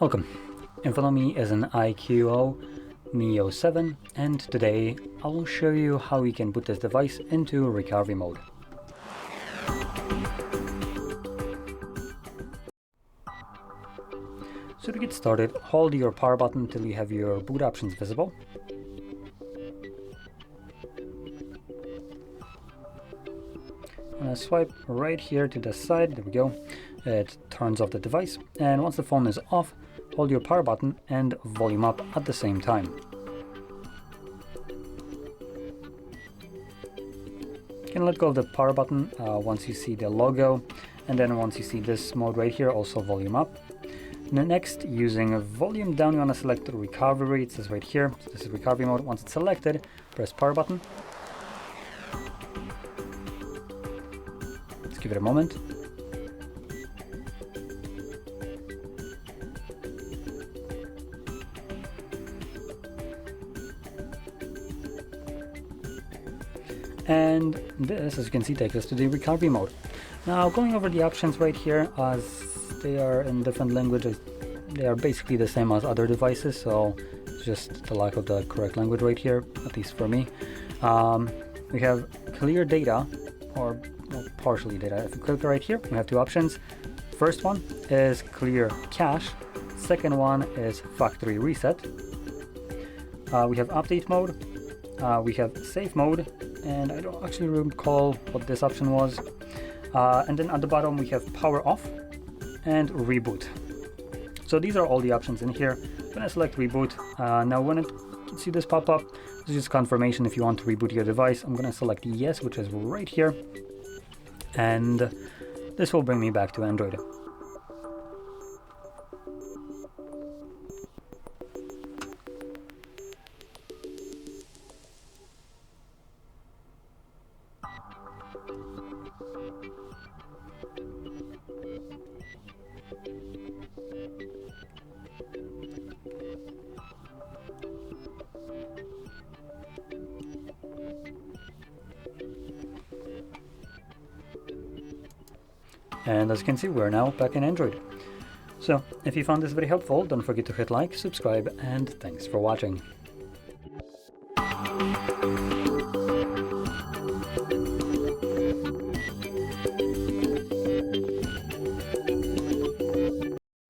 Welcome. In front of me is an iQOO Neo 7, and today I will show you how we can put this device into recovery mode. So to get started, hold your power button till you have your boot options visible. Swipe right here to the side, there we go. It turns off the device, and once the phone is off, hold your power button and volume up at the same time. You can let go of the power button once you see the logo, and then once you see this mode right here, also volume up. And next, using volume down, you want to select recovery. It says right here, so this is recovery mode. Once it's selected, press power button. Let's give it a moment. And this, as you can see, takes us to the recovery mode. Now, going over the options right here, as they are in different languages, they are basically the same as other devices, so it's just the lack of the correct language right here, at least for me. We have clear data, or partially data. If you click right here, we have two options. First one is clear cache. Second one is factory reset. We have update mode. We have safe mode, and I don't actually recall what this option was. And then at the bottom we have power off and reboot. So these are all the options in here. I'm gonna select reboot. Now when you see this pop up, this is just confirmation if you want to reboot your device. I'm gonna select yes, which is right here, and this will bring me back to Android. And as you can see, we're now back in Android. So if you found this very helpful, don't forget to hit like, subscribe, and thanks for watching.